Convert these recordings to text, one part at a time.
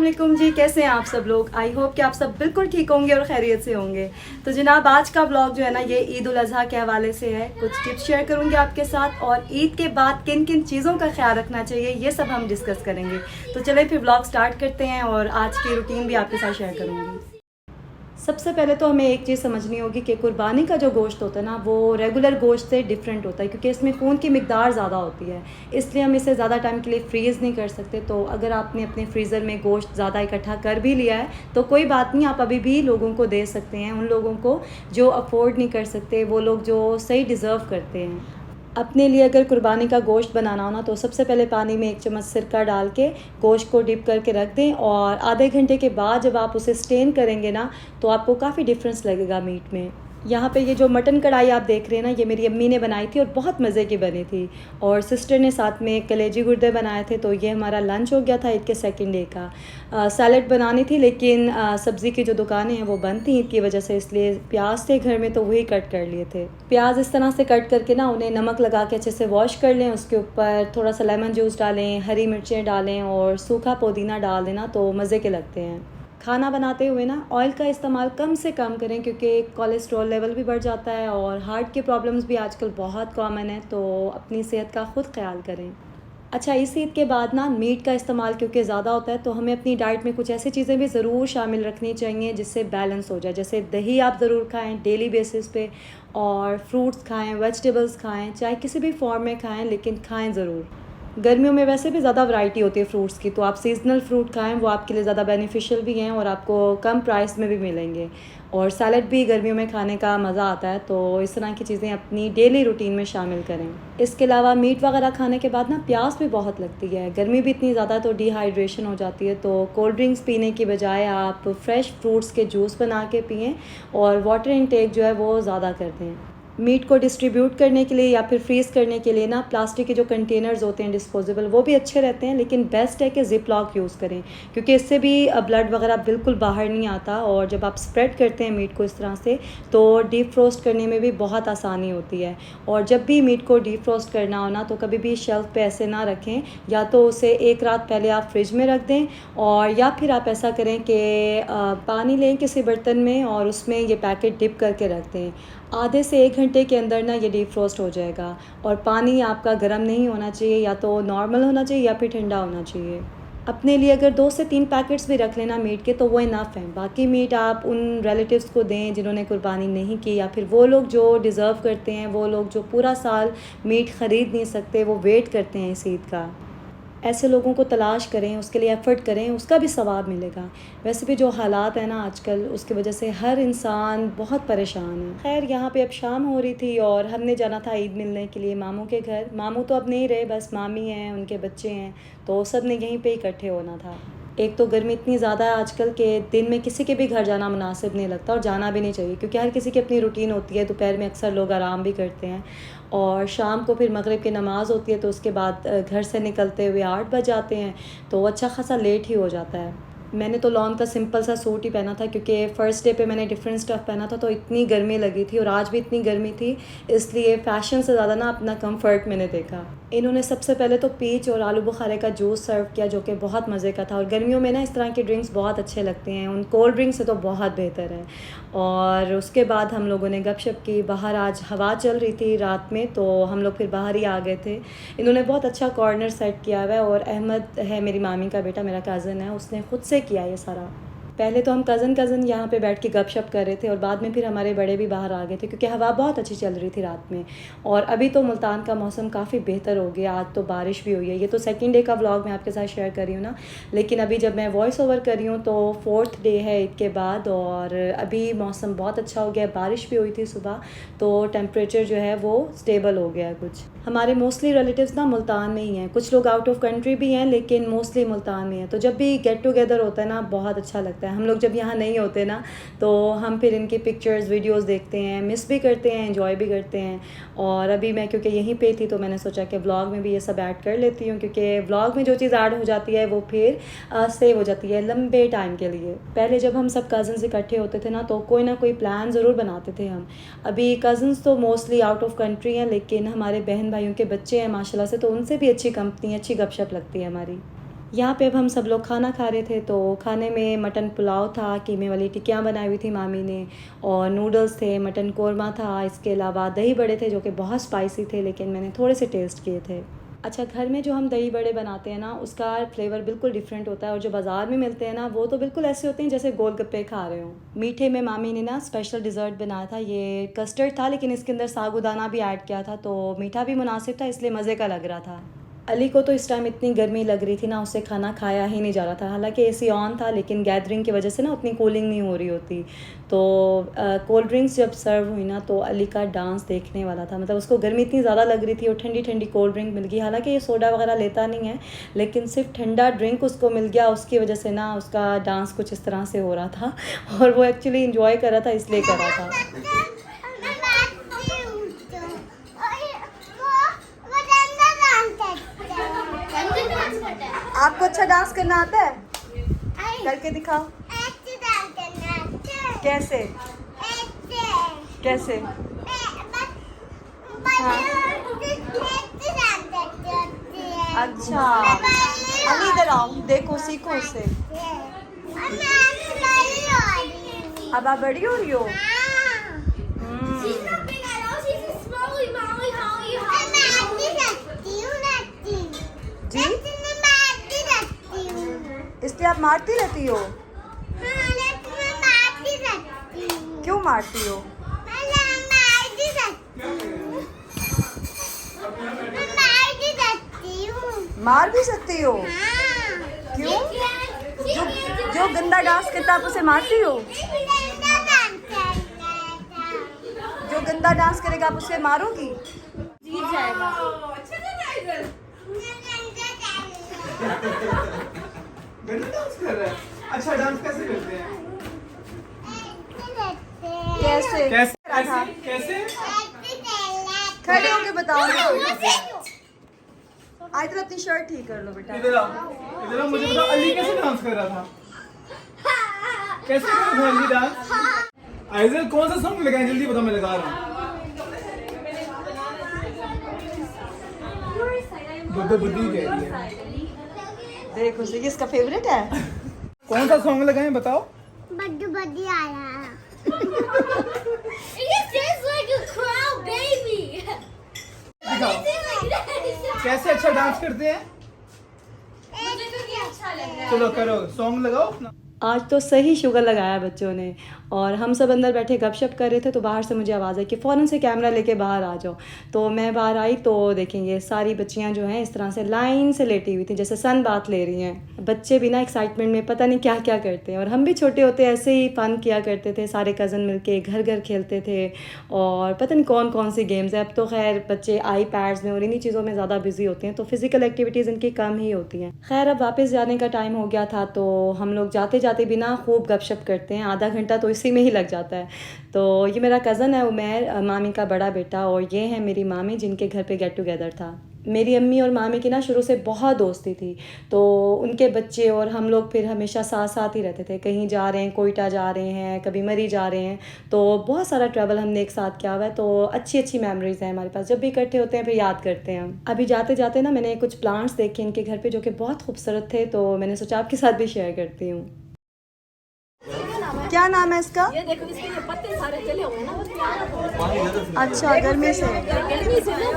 वालेकुम जी, कैसे हैं आप सब लोग। आई होप कि आप सब बिल्कुल ठीक होंगे और खैरियत से होंगे। तो जनाब, आज का ब्लॉग जो है ना, ये ईद उल अज़हा के हवाले से है। कुछ टिप्स शेयर करूंगी आपके साथ और ईद के बाद किन किन चीज़ों का ख्याल रखना चाहिए, ये सब हम डिस्कस करेंगे। तो चले फिर ब्लॉग स्टार्ट करते हैं और आज की रूटीन भी आपके साथ शेयर करूँगी। सबसे पहले तो हमें एक चीज़ समझनी होगी कि कुर्बानी का जो गोश्त होता है ना, वो रेगुलर गोश्त से डिफरेंट होता है, क्योंकि इसमें खून की मिकदार ज़्यादा होती है। इसलिए हम इसे ज़्यादा टाइम के लिए फ्रीज़ नहीं कर सकते। तो अगर आपने अपने फ्रीज़र में गोश्त ज़्यादा इकट्ठा कर भी लिया है तो कोई बात नहीं, आप अभी भी लोगों को दे सकते हैं, उन लोगों को जो अफोर्ड नहीं कर सकते, वो लोग जो सही डिज़र्व करते हैं। अपने लिए अगर कुर्बानी का गोश्त बनाना हो ना, तो सबसे पहले पानी में 1 चम्मच सिरका डाल के गोश्त को डिप करके रख दें, और आधे घंटे के बाद जब आप उसे स्टेन करेंगे ना, तो आपको काफ़ी डिफरेंस लगेगा मीट में। यहाँ पे ये जो मटन कढ़ाई आप देख रहे हैं ना, ये मेरी अम्मी ने बनाई थी और बहुत मज़े की बनी थी। और सिस्टर ने साथ में कलेजी गुर्दे बनाए थे। तो ये हमारा लंच हो गया था ईद के सेकंड डे का। सैलड बनानी थी, लेकिन सब्ज़ी की जो दुकानें हैं वो बंद थी ईद की वजह से, इसलिए प्याज थे घर में तो वही कट कर लिए थे। प्याज इस तरह से कट करके ना, उन्हें नमक लगा के अच्छे से वॉश कर लें। उसके ऊपर थोड़ा सा लेमन जूस डालें, हरी मिर्चें डालें और सूखा पुदीना डाल देना, तो मज़े के लगते हैं। खाना बनाते हुए ना ऑयल का इस्तेमाल कम से कम करें, क्योंकि कोलेस्ट्रॉल लेवल भी बढ़ जाता है और हार्ट के प्रॉब्लम्स भी आजकल बहुत कॉमन है। तो अपनी सेहत का ख़ुद ख्याल करें। अच्छा, इस ईद के बाद ना मीट का इस्तेमाल क्योंकि ज़्यादा होता है, तो हमें अपनी डाइट में कुछ ऐसी चीज़ें भी ज़रूर शामिल रखनी चाहिए जिससे बैलेंस हो जाए। जैसे दही आप ज़रूर खाएं डेली बेसिस पे, और फ्रूट्स खाएं, वेजिटेबल्स खाएं, चाहे किसी भी फॉर्म में खाएं, लेकिन खाएं ज़रूर। गर्मियों में वैसे भी ज़्यादा वैरायटी होती है फ्रूट्स की, तो आप सीज़नल फ्रूट खाएं, वो आपके लिए ज़्यादा बेनिफिशियल भी हैं और आपको कम प्राइस में भी मिलेंगे। और सैलड भी गर्मियों में खाने का मज़ा आता है, तो इस तरह की चीज़ें अपनी डेली रूटीन में शामिल करें। इसके अलावा मीट वगैरह खाने के बाद ना प्यास भी बहुत लगती है, गर्मी भी इतनी ज़्यादा, तो डिहाइड्रेशन हो जाती है। तो कोल्ड ड्रिंक्स पीने की बजाय आप फ्रेश फ्रूट्स के जूस बना के पिएँ और वाटर इनटेक जो है वो ज़्यादा कर दें। मीट को डिस्ट्रीब्यूट करने के लिए या फिर फ्रीज़ करने के लिए ना, प्लास्टिक के जो कंटेनर्स होते हैं डिस्पोजेबल, वो भी अच्छे रहते हैं, लेकिन बेस्ट है कि ज़िप लॉक यूज़ करें, क्योंकि इससे भी ब्लड वगैरह बिल्कुल बाहर नहीं आता। और जब आप स्प्रेड करते हैं मीट को इस तरह से, तो डीप फ्रोस्ट करने में भी बहुत आसानी होती है। और जब भी मीट को डीप फ्रोस्ट करना हो ना, तो कभी भी शेल्फ़ पे ऐसे ना रखें, या तो उसे एक रात पहले आप फ्रिज में रख दें, और या फिर आप ऐसा करें कि पानी लें किसी बर्तन में और उसमें ये पैकेट डिप करके रख दें। आधे से 1 घंटे के अंदर ना ये डीप फ्रोस्ट हो जाएगा। और पानी आपका गर्म नहीं होना चाहिए, या तो नॉर्मल होना चाहिए या फिर ठंडा होना चाहिए। अपने लिए अगर 2 से 3 पैकेट्स भी रख लेना मीट के, तो वो इनफ है। बाकी मीट आप उन रिलेटिव्स को दें जिन्होंने कुर्बानी नहीं की, या फिर वो लोग जो डिज़र्व करते हैं, वो लोग जो पूरा साल मीट ख़रीद नहीं सकते, वो वेट करते हैं इस ईद का। ऐसे लोगों को तलाश करें, उसके लिए एफ़र्ट करें, उसका भी सवाब मिलेगा। वैसे भी जो हालात हैं ना आजकल, उसकी वजह से हर इंसान बहुत परेशान है। खैर, यहाँ पे अब शाम हो रही थी और हमने जाना था ईद मिलने के लिए मामू के घर। मामू तो अब नहीं रहे, बस मामी हैं, उनके बच्चे हैं, तो सब ने यहीं पे इकट्ठे होना था। एक तो गर्मी इतनी ज़्यादा है आजकल के दिन में किसी के भी घर जाना मुनासिब नहीं लगता, और जाना भी नहीं चाहिए, क्योंकि हर किसी की अपनी रूटीन होती है। दोपहर में अक्सर लोग आराम भी करते हैं, और शाम को फिर मगरिब की नमाज़ होती है, तो उसके बाद घर से निकलते हुए 8 बज जाते हैं, तो अच्छा खासा लेट ही हो जाता है। मैंने तो लॉन का सिंपल सा सूट ही पहना था, क्योंकि फ़र्स्ट डे पे मैंने डिफरेंट स्टफ़ पहना था, तो इतनी गर्मी लगी थी, और आज भी इतनी गर्मी थी, इसलिए फ़ैशन से ज़्यादा ना अपना कंफर्ट मैंने देखा। इन्होंने सबसे पहले तो पीच और आलू बुखारे का जूस सर्व किया, जो कि बहुत मज़े का था। और गर्मियों में ना इस तरह के ड्रिंक्स बहुत अच्छे लगते हैं, उन कोल्ड ड्रिंक से तो बहुत बेहतर है। और उसके बाद हम लोगों ने गपशप की। बाहर आज हवा चल रही थी रात में, तो हम लोग फिर बाहर ही आ गए थे। इन्होंने बहुत अच्छा कॉर्नर सेट किया हुआ है, और अहमद है मेरी मामी का बेटा, मेरा कज़न है, उसने ख़ुद से किया ये सारा। पहले तो हम कज़न यहाँ पे बैठ के गपशप कर रहे थे, और बाद में फिर हमारे बड़े भी बाहर आ गए थे, क्योंकि हवा बहुत अच्छी चल रही थी रात में। और अभी तो मुल्तान का मौसम काफ़ी बेहतर हो गया, आज तो बारिश भी हुई है। ये तो सेकंड डे का व्लॉग मैं आपके साथ शेयर कर रही हूँ ना, लेकिन अभी जब मैं वॉइस ओवर कर रही हूँ तो 4th डे है ईद के बाद, और अभी मौसम बहुत अच्छा हो गया। बारिश भी हुई थी सुबह, तो टेम्परेचर जो है वो स्टेबल हो गया है कुछ। हमारे मोस्टली रिलेटिव्स ना मुल्तान में ही हैं, कुछ लोग आउट ऑफ कंट्री भी हैं, लेकिन मोस्टली मुल्तान में हैं। तो जब भी गेट टुगेदर होता है ना, बहुत अच्छा लगता है। हम लोग जब यहाँ नहीं होते ना, तो हम फिर इनकी पिक्चर्स वीडियोस देखते हैं, मिस भी करते हैं, एंजॉय भी करते हैं। और अभी मैं क्योंकि यहीं पे थी, तो मैंने सोचा कि व्लॉग में भी ये सब ऐड कर लेती हूँ, क्योंकि व्लॉग में जो चीज़ ऐड हो जाती है वो फिर सेव हो जाती है लंबे टाइम के लिए। पहले जब हम सब कज़न्स इकट्ठे होते थे ना, तो कोई ना कोई प्लान ज़रूर बनाते थे हम। अभी कज़न्स तो मोस्टली आउट ऑफ कंट्री हैं, लेकिन हमारे बहन भाइयों के बच्चे हैं माशाल्लाह से, तो उनसे भी अच्छी कंपनी, अच्छी गपशप लगती है हमारी। यहाँ पे अब हम सब लोग खाना खा रहे थे, तो खाने में मटन पुलाव था, कीमे वाली टिक्कियाँ बनाई हुई थी मामी ने, और नूडल्स थे, मटन कोरमा था, इसके अलावा दही बड़े थे जो कि बहुत स्पाइसी थे लेकिन मैंने थोड़े से टेस्ट किए थे। अच्छा, घर में जो हम दही बड़े बनाते हैं ना उसका फ्लेवर बिल्कुल डिफरेंट होता है, और जो बाज़ार में मिलते हैं ना वो तो बिल्कुल ऐसे होते हैं जैसे गोलगप्पे खा रहे हो। मीठे में मामी ने ना स्पेशल डिज़र्ट बनाया था, ये कस्टर्ड था लेकिन इसके अंदर साबूदाना भी ऐड किया था, तो मीठा भी मुनासिब था इसलिए मज़े का लग रहा था। अली को तो इस टाइम इतनी गर्मी लग रही थी ना, उससे खाना खाया ही नहीं जा रहा था। हालांकि एसी ऑन था लेकिन गैदरिंग की वजह से ना उतनी कूलिंग नहीं हो रही होती। तो कोल्ड ड्रिंक्स जब सर्व हुई ना तो अली का डांस देखने वाला था, मतलब उसको गर्मी इतनी ज़्यादा लग रही थी और ठंडी ठंडी कोल्ड ड्रिंक मिल गई। हालांकि ये सोडा वगैरह लेता नहीं है लेकिन सिर्फ ठंडा ड्रिंक उसको मिल गया, उसकी वजह से ना उसका डांस कुछ इस तरह से हो रहा था और वो एक्चुअली इंजॉय कर रहा था इसलिए कर रहा था। आपको अच्छा डांस करना आता है? करके दिखाओ। कैसे कैसे? हाँ। अच्छा, अभी इधर आओ, देखो सीखो उससे। अब आप बड़ी हो रही हो? जी, इसलिए आप मारती रहती हो? क्यों मारती हो? मार भी सकती हो? क्यों? जो गंदा डांस करता है आप उसे मारती हो? जो गंदा डांस करेगा आप उसे मारोगी? जीत जाएगा। डांस कर रहा है। अच्छा, डांस कैसे करते हैं? कैसे कैसे कैसे? खड़े होके बताओ। आज तो अपनी शर्ट ठीक कर लो बेटा। इधर आओ, मुझे बताओ अली कैसे डांस कर रहा था? कैसे कर रहा था अली डांस? आइजल कौन सा सॉन्ग लगाएं, जल्दी बताओ, मैं लगा रहा हूँ। बुद्धि कह रही है। देखो से किसका फेवरेट है? कौन सा सॉन्ग लगाएं बताओ? बड्डू बड्डी आ रहा है। It tastes like a crow baby. दिखाओ कैसे अच्छा डांस करते हैं। मुझे तो ये अच्छा लग रहा है। चलो करो, सॉन्ग लगाओ अपना। आज तो सही शुगर लगाया बच्चों ने, और हम सब अंदर बैठे गपशप कर रहे थे तो बाहर से मुझे आवाज़ आई कि फ़ौरन से कैमरा लेके बाहर आ जाओ। तो मैं बाहर आई तो देखेंगे सारी बच्चियां जो हैं इस तरह से लाइन से लेटी हुई थी जैसे सन बात ले रही हैं। बच्चे बिना एक्साइटमेंट में पता नहीं क्या क्या करते हैं, और हम भी छोटे होते ऐसे ही फ़न किया करते थे, सारे कज़न मिलके घर घर खेलते थे और पता नहीं कौन कौन सी गेम्स है। अब तो खैर बच्चे आई पैड्स में और इन्हीं चीज़ों में ज़्यादा बिजी होते हैं तो फिज़िकल एक्टिविटीज़ इनकी कम ही होती हैं। खैर अब वापस जाने का टाइम हो गया था तो हम लोग जाते जाते बिना खूब गपशप करते हैं, आधा घंटा तो इसी में ही लग जाता है। तो ये मेरा कज़न है उमैर, मामी का बड़ा बेटा, और ये है मेरी मामी जिनके घर पे गेट टुगेदर था। मेरी अम्मी और मामी की ना शुरू से बहुत दोस्ती थी, तो उनके बच्चे और हम लोग फिर हमेशा साथ साथ ही रहते थे। कहीं जा रहे हैं, कोयटा जा रहे हैं, कभी मरी जा रहे हैं, तो बहुत सारा ट्रैवल हमने एक साथ किया हुआ है। तो अच्छी अच्छी मेमोरीज हैं हमारे पास, जब भी इकट्ठे होते हैं फिर याद करते हैं हम। अभी जाते जाते ना मैंने कुछ प्लांट्स देखे इनके घर पे जो कि बहुत खूबसूरत थे, तो मैंने सोचा आपके साथ भी शेयर करती हूँ। क्या नाम है इसका? ये देखो, इसके ये पत्ते सारे चले हुए हैं ना, बस प्यारा। अच्छा, गर्मी से गर्मी से ना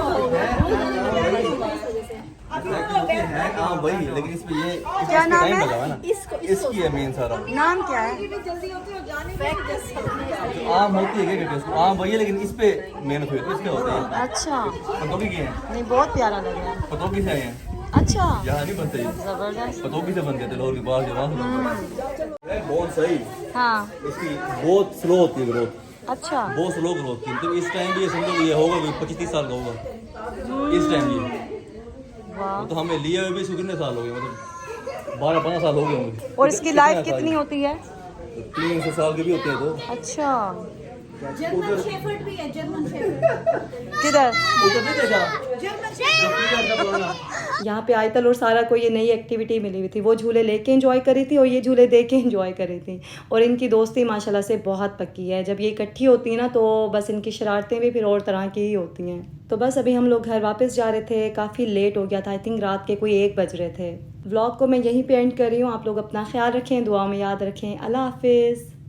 हाँ वही, लेकिन इसमें ये क्या नाम है? लगा ना, इसकी है मेन सारा। नाम क्या है? आम होती है, क्या कहते हैं उसको, आम वही है, लेकिन इस पे मेहनत हुई है तो इसके होते हैं। अच्छा, पतोगी की है, नहीं बहुत प्यारा लग रहा है। पतोगी से आए हैं, अच्छा, यहाँ नहीं बनते, जबरदस्त। पतोगी से बनते थे लोग के पास बहुत सही। हाँ, इसकी बहुत स्लो होती है ग्रोथ, अच्छा, बहुत स्लो ग्रोथ की। तो इस टाइम भी ये समझो ये होगा 25-30 साल का होगा इस टाइम ये। वाह। तो हमें लिए हुए भी इसको कितने साल हो गए, मतलब 12-15 साल हो गए होंगे। और इसकी लाइफ कितनी होती है? 300 साल के भी होते हैं तो। अच्छा, जर्मन शेफर्ड भी है, जर्मन शेफर्ड। किधर? उधर नहीं देखा जर्मन यहाँ पे आयतल और सारा को ये नई एक्टिविटी मिली हुई थी, वो झूले लेके एंजॉय करी थी और ये झूले दे के एंजॉय करी थी। और इनकी दोस्ती माशाल्लाह से बहुत पक्की है। जब ये इकट्ठी होती है ना तो बस इनकी शरारतें भी फिर और तरह की ही होती हैं। तो बस अभी हम लोग घर वापस जा रहे थे, काफ़ी लेट हो गया था, आई थिंक रात के कोई 1 बज रहे थे। व्लॉग को मैं यहीं पे एंड कर रही हूँ। आप लोग अपना ख्याल रखें, दुआ में याद रखें। अल्लाह हाफिज़।